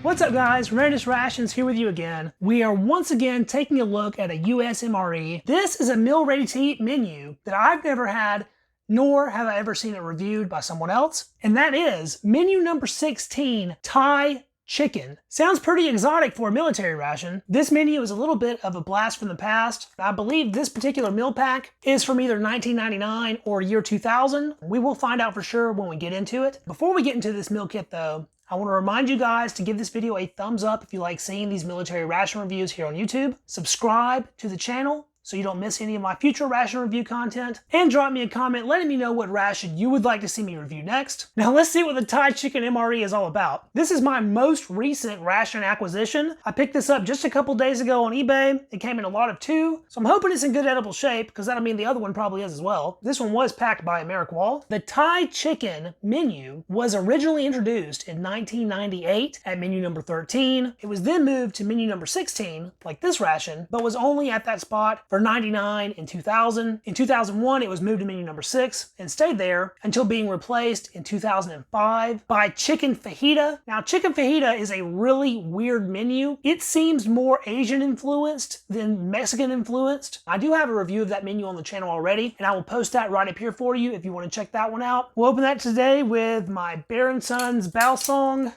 What's up guys, Readiness Rations here with you again. We are once again taking a look at a US MRE. This is a meal ready to eat menu that I've never had, nor have I ever seen it reviewed by someone else. And that is menu number 16, Thai chicken. Sounds pretty exotic for a military ration. This menu is a little bit of a blast from the past. I believe this particular meal pack is from either 1999 or year 2000. We will find out for sure when we get into it. Before we get into this meal kit though, I want to remind you guys to give this video a thumbs up if you like seeing these military ration reviews here on YouTube. Subscribe to the channel so you don't miss any of my future ration review content. And drop me a comment letting me know what ration you would like to see me review next. Now let's see what the Thai Chicken MRE is all about. This is my most recent ration acquisition. I picked this up just a couple days ago on eBay. It came in a lot of 2, so I'm hoping it's in good edible shape because that'll mean the other one probably is as well. This one was packed by Ameriqual. The Thai Chicken menu was originally introduced in 1998 at menu number 13. It was then moved to menu number 16, like this ration, but was only at that spot for 99 and 2000. In 2001, it was moved to menu number 6 and stayed there until being replaced in 2005 by chicken fajita. Now, chicken fajita is a really weird menu. It seems more Asian influenced than Mexican influenced. I do have a review of that menu on the channel already, and I will post that right up here for you if you want to check that one out. We'll open that today with my Bear & Sons Bao Song.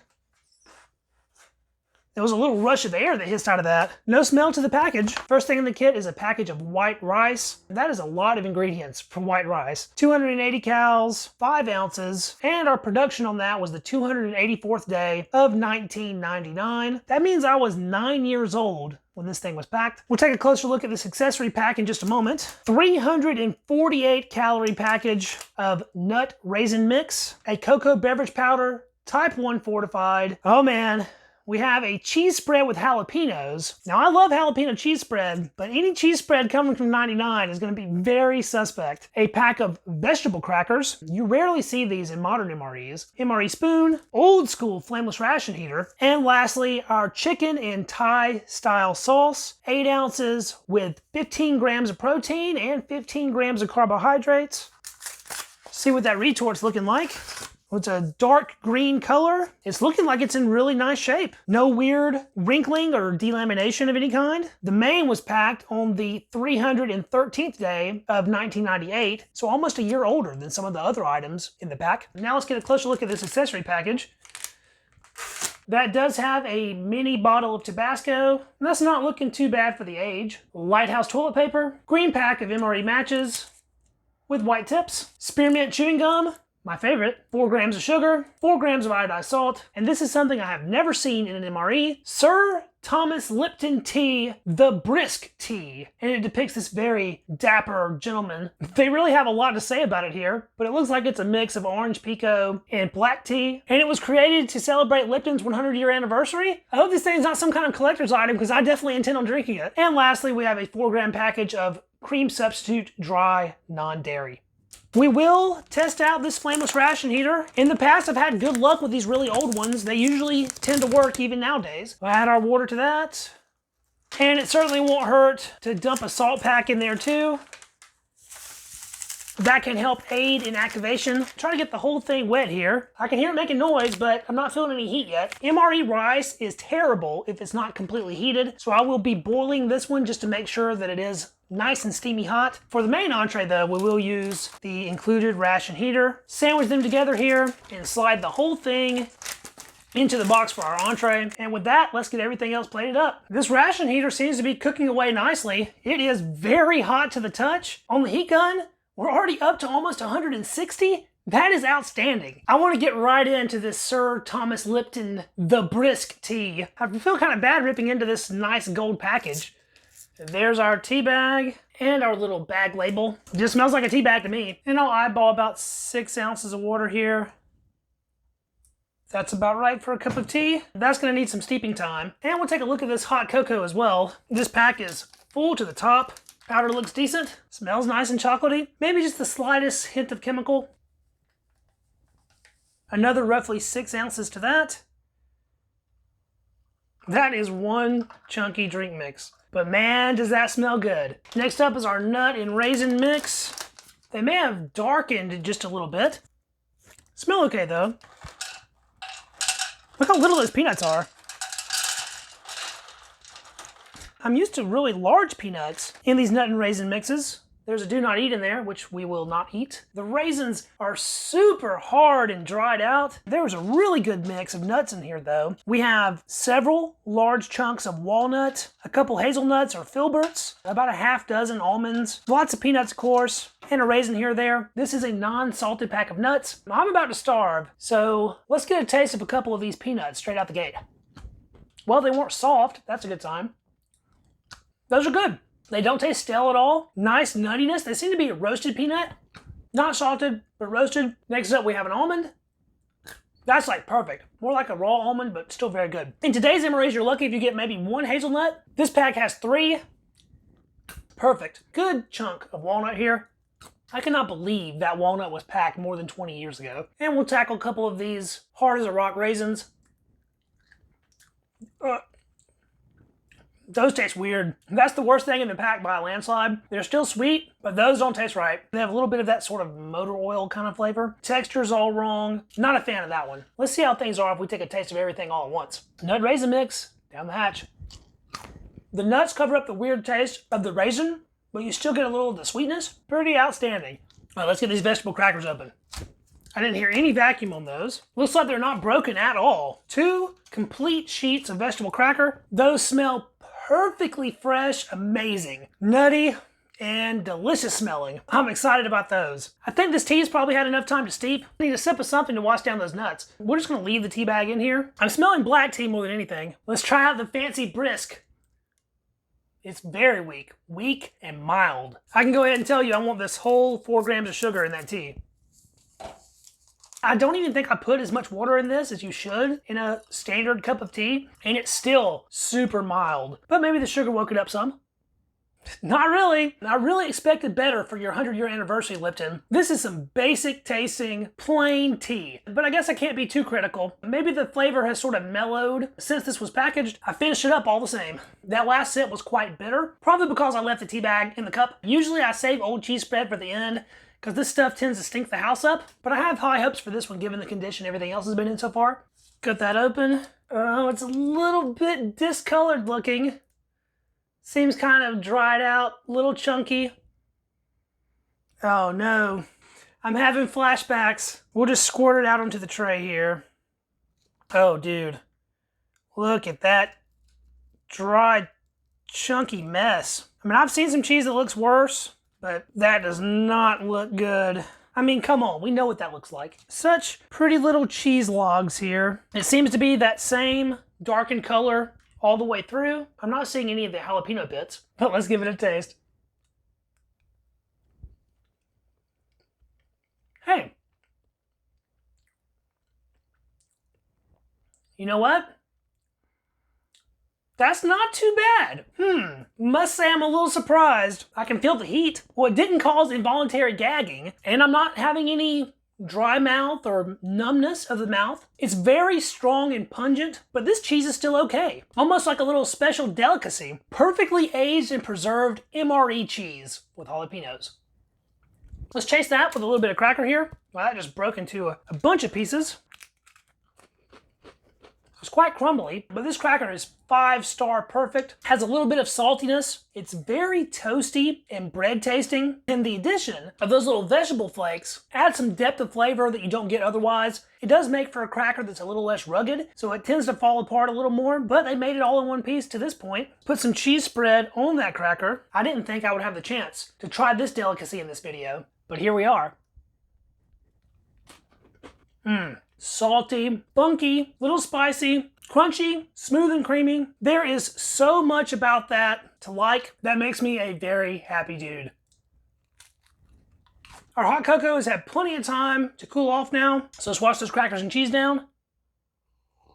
There was a little rush of air that hissed out of that. No smell to the package. First thing in the kit is a package of white rice. That is a lot of ingredients for white rice. 280 cals, 5 ounces, and our production on that was the 284th day of 1999. That means I was 9 years old when this thing was packed. We'll take a closer look at this accessory pack in just a moment. 348 calorie package of nut raisin mix, a cocoa beverage powder, type 1 fortified. Oh man. We have a cheese spread with jalapenos. Now, I love jalapeno cheese spread, but any cheese spread coming from 99 is going to be very suspect. A pack of vegetable crackers. You rarely see these in modern MREs. MRE spoon, old school flameless ration heater, and lastly, our chicken and Thai style sauce. 8 ounces with 15 grams of protein and 15 grams of carbohydrates. See what that retort's looking like. It's a dark green color. It's looking like it's in really nice shape. No weird wrinkling or delamination of any kind. The main was packed on the 313th day of 1998, so almost a year older than some of the other items in the pack. Now let's get a closer look at this accessory package. That does have a mini bottle of Tabasco. And that's not looking too bad for the age. Lighthouse toilet paper. Green pack of MRE matches with white tips. Spearmint chewing gum. My favorite, 4 grams of sugar, 4 grams of iodized salt, and this is something I have never seen in an MRE, Sir Thomas Lipton tea, the brisk tea. And it depicts this very dapper gentleman. They really have a lot to say about it here, but it looks like it's a mix of orange pekoe and black tea, and it was created to celebrate Lipton's 100-year anniversary. I hope this thing's not some kind of collector's item because I definitely intend on drinking it. And lastly, we have a 4-gram package of cream substitute dry non-dairy. We will test out this flameless ration heater. In the past, I've had good luck with these really old ones. They usually tend to work even nowadays. We'll add our water to that. And it certainly won't hurt to dump a salt pack in there too. That can help aid in activation. Try to get the whole thing wet here. I can hear it making noise, but I'm not feeling any heat yet. MRE rice is terrible if it's not completely heated, so I will be boiling this one just to make sure that it is nice and steamy hot. For the main entree though, we will use the included ration heater. Sandwich them together here and slide the whole thing into the box for our entree. And with that, let's get everything else plated up. This ration heater seems to be cooking away nicely. It is very hot to the touch. On the heat gun, we're already up to almost 160. That is outstanding. I want to get right into this Sir Thomas Lipton the brisk tea. I feel kind of bad ripping into this nice gold package. There's our tea bag and our little bag label. It just smells like a tea bag to me. And I'll eyeball about 6 ounces of water here. That's about right for a cup of tea. That's gonna need some steeping time. And we'll take a look at this hot cocoa as well. This pack is full to the top. Powder looks decent. Smells nice and chocolatey. Maybe just the slightest hint of chemical. Another roughly 6 ounces to that. That is one chunky drink mix. But man, does that smell good. Next up is our nut and raisin mix. They may have darkened just a little bit. Smell okay though. Look how little those peanuts are. I'm used to really large peanuts in these nut and raisin mixes. There's a do not eat in there, which we will not eat. The raisins are super hard and dried out. There was a really good mix of nuts in here though. We have several large chunks of walnut, a couple hazelnuts or filberts, about a half dozen almonds, lots of peanuts of course, and a raisin here or there. This is a non-salted pack of nuts. I'm about to starve, so let's get a taste of a couple of these peanuts straight out the gate. Well, they weren't soft, that's a good sign. Those are good. They don't taste stale at all. Nice nuttiness. They seem to be a roasted peanut. Not salted, but roasted. Next up, we have an almond. That's like perfect. More like a raw almond, but still very good. In today's MREs, you're lucky if you get maybe one hazelnut. This pack has 3. Perfect. Good chunk of walnut here. I cannot believe that walnut was packed more than 20 years ago. And we'll tackle a couple of these hard as a rock raisins. Those taste weird. That's the worst thing in the pack by a landslide. They're still sweet, but those don't taste right. They have a little bit of that sort of motor oil kind of flavor. Texture's all wrong. Not a fan of that one. Let's see how things are if we take a taste of everything all at once. Nut raisin mix, down the hatch. The nuts cover up the weird taste of the raisin, but you still get a little of the sweetness. Pretty outstanding. All right, let's get these vegetable crackers open. I didn't hear any vacuum on those. Looks like they're not broken at all. 2 complete sheets of vegetable cracker. Those smell perfectly fresh, amazing, nutty, and delicious smelling. I'm excited about those. I think this tea's probably had enough time to steep. I need a sip of something to wash down those nuts. We're just gonna leave the tea bag in here. I'm smelling black tea more than anything. Let's try out the fancy brisk. It's very weak and mild. I can go ahead and tell you I want this whole 4 grams of sugar in that tea. I don't even think I put as much water in this as you should in a standard cup of tea, and it's still super mild. But maybe the sugar woke it up some. Not really. I really expected better for your 100-year anniversary, Lipton. This is some basic tasting, plain tea. But I guess I can't be too critical. Maybe the flavor has sort of mellowed since this was packaged. I finished it up all the same. That last sip was quite bitter, probably because I left the tea bag in the cup. Usually I save old cheese spread for the end, because this stuff tends to stink the house up. But I have high hopes for this one given the condition everything else has been in so far. Cut that open. Oh, it's a little bit discolored looking. Seems kind of dried out, a little chunky. Oh no, I'm having flashbacks. We'll just squirt it out onto the tray here. Oh dude, look at that dry, chunky mess. I mean, I've seen some cheese that looks worse, but that does not look good. I mean, come on, we know what that looks like. Such pretty little cheese logs here. It seems to be that same darkened color all the way through. I'm not seeing any of the jalapeno bits, but let's give it a taste. Hey. You know what? That's not too bad. Must say I'm a little surprised. I can feel the heat. Well, it didn't cause involuntary gagging, and I'm not having any dry mouth or numbness of the mouth. It's very strong and pungent, but this cheese is still okay. Almost like a little special delicacy. Perfectly aged and preserved MRE cheese with jalapenos. Let's chase that with a little bit of cracker here. Well, that just broke into a bunch of pieces. It's quite crumbly, but this cracker is 5-star perfect. Has a little bit of saltiness. It's very toasty and bread tasting. And the addition of those little vegetable flakes adds some depth of flavor that you don't get otherwise. It does make for a cracker that's a little less rugged, so it tends to fall apart a little more, but they made it all in one piece to this point. Put some cheese spread on that cracker. I didn't think I would have the chance to try this delicacy in this video, but here we are. Salty, funky, little spicy, crunchy, smooth and creamy. There is so much about that to like that makes me a very happy dude. Our hot cocoa has had plenty of time to cool off now, so let's wash those crackers and cheese down.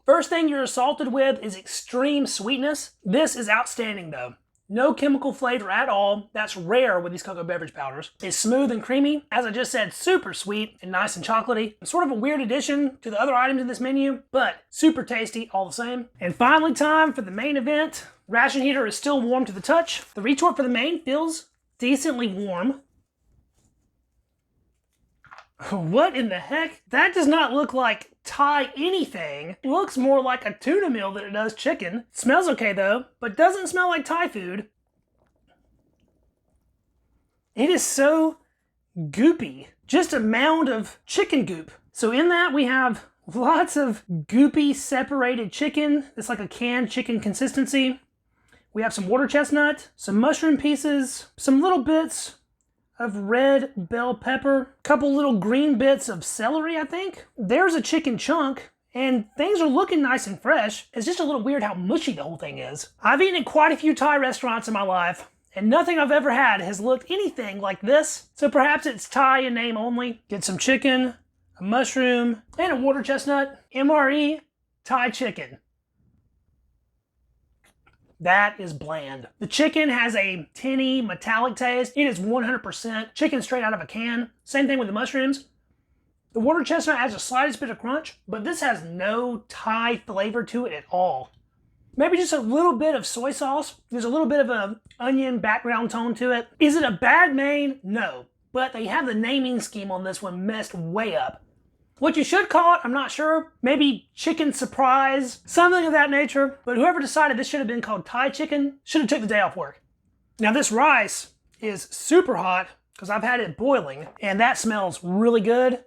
First thing you're assaulted with is extreme sweetness. This is outstanding though. No chemical flavor at all. That's rare with these cocoa beverage powders. It's smooth and creamy. As I just said, super sweet and nice and chocolatey. Sort of a weird addition to the other items in this menu, but super tasty all the same. And finally, time for the main event. Ration heater is still warm to the touch. The retort for the main feels decently warm. What in the heck? That does not look like Thai anything. It looks more like a tuna meal than it does chicken. It smells okay though, but doesn't smell like Thai food. It is so goopy. Just a mound of chicken goop. So in that we have lots of goopy separated chicken. It's like a canned chicken consistency. We have some water chestnut, some mushroom pieces, some little bits of red bell pepper, a couple little green bits of celery, I think. There's a chicken chunk, and things are looking nice and fresh. It's just a little weird how mushy the whole thing is. I've eaten at quite a few Thai restaurants in my life, and nothing I've ever had has looked anything like this. So perhaps it's Thai in name only. Get some chicken, a mushroom, and a water chestnut. MRE Thai chicken. That is bland. The chicken has a tinny, metallic taste. It is 100% chicken straight out of a can. Same thing with the mushrooms. The water chestnut adds the slightest bit of crunch, but this has no Thai flavor to it at all. Maybe just a little bit of soy sauce. There's a little bit of an onion background tone to it. Is it a bad main? No. But they have the naming scheme on this one messed way up. What you should call it, I'm not sure. Maybe chicken surprise, something of that nature. But whoever decided this should have been called Thai chicken should have took the day off work. Now this rice is super hot because I've had it boiling and that smells really good.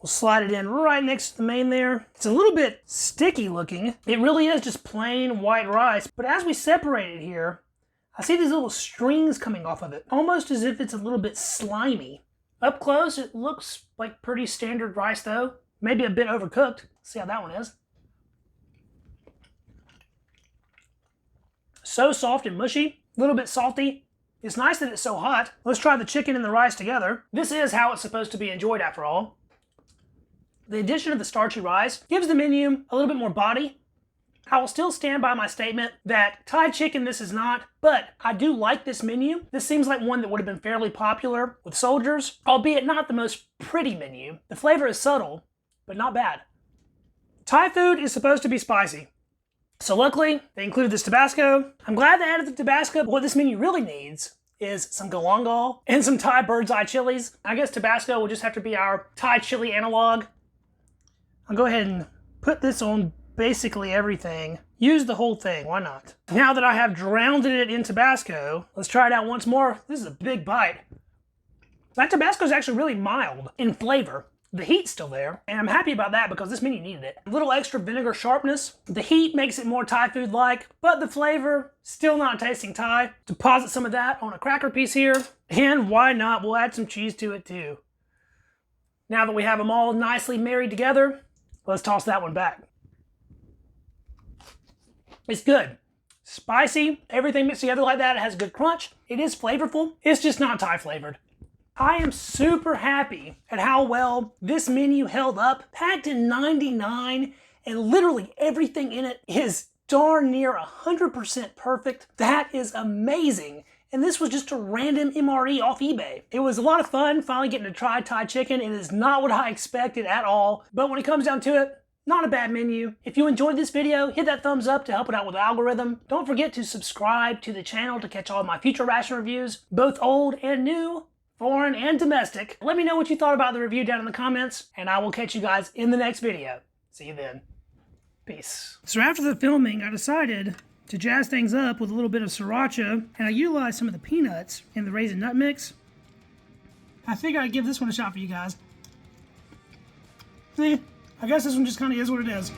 We'll slide it in right next to the main there. It's a little bit sticky looking. It really is just plain white rice. But as we separate it here, I see these little strings coming off of it, almost as if it's a little bit slimy. Up close, it looks like pretty standard rice though. Maybe a bit overcooked. Let's see how that one is. So soft and mushy, a little bit salty. It's nice that it's so hot. Let's try the chicken and the rice together. This is how it's supposed to be enjoyed after all. The addition of the starchy rice gives the menu a little bit more body. I will still stand by my statement that Thai chicken this is not, but I do like this menu. This seems like one that would have been fairly popular with soldiers, albeit not the most pretty menu. The flavor is subtle, but not bad. Thai food is supposed to be spicy. So luckily, they included this Tabasco. I'm glad they added the Tabasco, but what this menu really needs is some galangal and some Thai bird's eye chilies. I guess Tabasco will just have to be our Thai chili analog. I'll go ahead and put this on basically everything. Use the whole thing, why not? Now that I have drowned it in Tabasco, let's try it out once more. This is a big bite. That Tabasco is actually really mild in flavor. The heat's still there, and I'm happy about that because this menu needed it. A little extra vinegar sharpness. The heat makes it more Thai food-like, but the flavor, still not tasting Thai. Deposit some of that on a cracker piece here, and why not? We'll add some cheese to it too. Now that we have them all nicely married together, let's toss that one back. It's good. Spicy, everything mixed together like that. It has a good crunch. It is flavorful. It's just not Thai flavored. I am super happy at how well this menu held up. Packed in 99, and literally everything in it is darn near 100% perfect. That is amazing. And this was just a random MRE off eBay. It was a lot of fun finally getting to try Thai chicken. It is not what I expected at all. But when it comes down to it, not a bad menu. If you enjoyed this video, hit that thumbs up to help it out with the algorithm. Don't forget to subscribe to the channel to catch all of my future ration reviews, both old and new, foreign and domestic. Let me know what you thought about the review down in the comments, and I will catch you guys in the next video. See you then. Peace. So after the filming, I decided to jazz things up with a little bit of sriracha, and I utilized some of the peanuts in the raisin nut mix. I figured I'd give this one a shot for you guys. See? I guess this one just kind of is what it is.